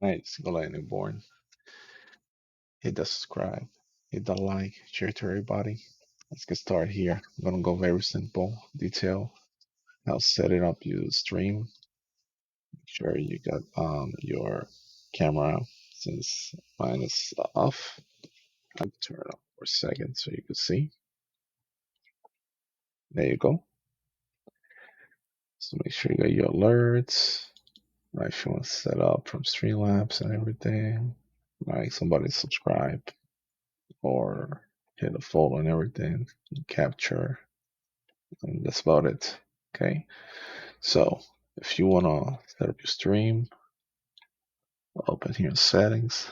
Nice, Goliatnewborn. Hit the subscribe, hit the like, share to everybody. Let's get started here. I'm gonna go very simple, detail. How set it up you stream. Make sure you got your camera since mine is off. I'll turn it up for a second so you can see. There you go. So make sure you got your alerts. Right, if you want to set up from Streamlabs and everything. Like somebody subscribe or hit a follow and everything. Capture. And that's about it. Okay. So if you want to set up your stream, open here in settings.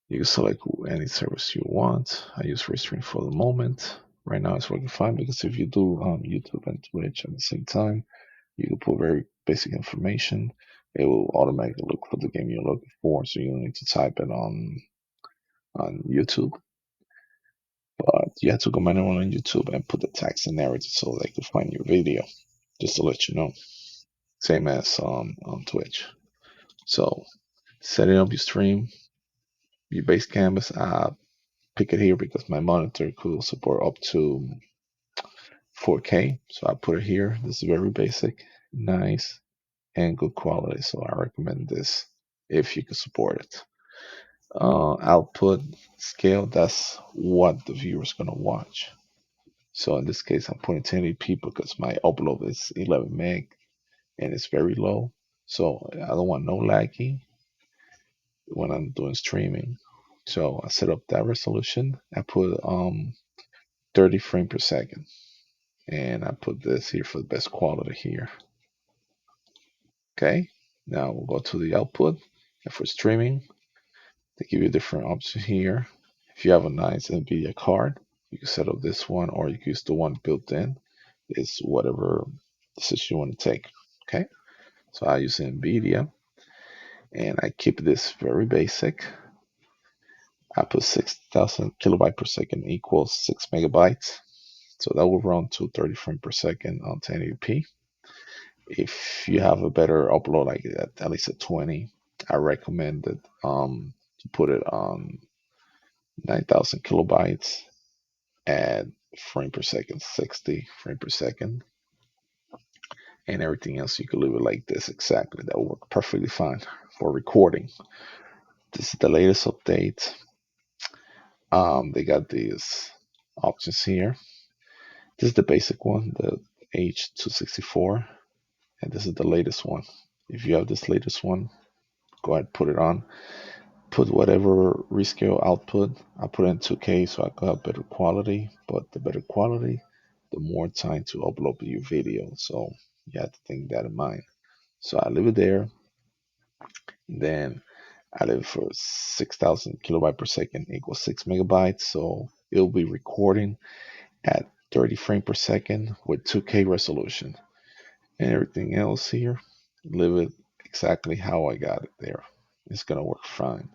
You can select any service you want. I use Restream for the moment. Right now it's working fine because if you do YouTube and Twitch at the same time, you can put very basic information. It will automatically look for the game you're looking for, so you don't need to type it on YouTube. But you have to go manually on YouTube and put the text and narrative so they can find your video, just to let you know. Same as on Twitch. So setting up your stream, your base canvas. I pick it here because my monitor could support up to 4K. So I put it here. This is very basic, nice, and good quality. So I recommend this if you can support it. Output scale, that's what the viewer's gonna watch. So in this case, I'm putting 1080p because my upload is 11 meg and it's very low. So I don't want no laggy when I'm doing streaming. So I set up that resolution. I put 30 frame per second, and I put this here for the best quality here. Okay. Now we'll go to the output, and for streaming, they give you different options here. If you have a nice NVIDIA card, you can set up this one, or you can use the one built in. It's whatever decision you want to take. Okay. So I use NVIDIA, and I keep this very basic. I put 6,000 kilobyte per second equals 6 megabytes. So that will run to 30 frames per second on 1080p. If you have a better upload, like at least a 20, I recommend it to put it on 9,000 kilobytes at frame per second, 60 frame per second, and everything else you can leave it like this exactly. That will work perfectly fine for recording. This is the latest update. They got these options here. This is the basic one, the H264, and this is the latest one. If you have this latest one, go ahead and put it on. Put whatever rescale output. I put in 2K so I could have better quality, but the better quality, the more time to upload your video. So you have to think that in mind. So I leave it there. Then I leave it for 6,000 kilobyte per second equals 6 megabytes. So it'll be recording at 30 frames per second with 2K resolution. And everything else here, leave it exactly how I got it there. It's gonna work fine.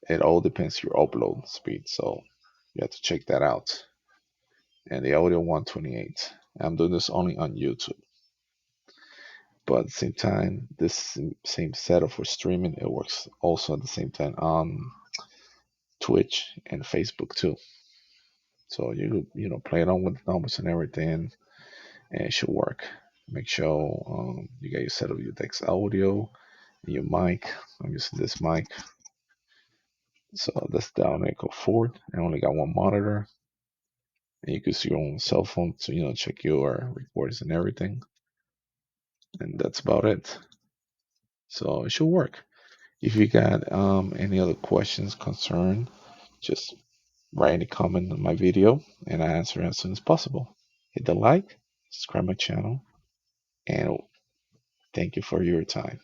It all depends your upload speed, so you have to check that out. And the audio 128. I'm doing this only on YouTube, but at the same time, this same setup for streaming, it works also at the same time on Twitch and Facebook too. So you play it on with the numbers and everything, and it should work. Make sure you get your set up your Dex audio and your mic. I'm using this mic, so that's down Echo 4. I only got one monitor, and you can use your own cell phone to check your recordings and everything, and that's about it. So it should work. If you got any other questions, concern, just write any comment on my video, and I answer as soon as possible. Hit the like, subscribe my channel, and thank you for your time.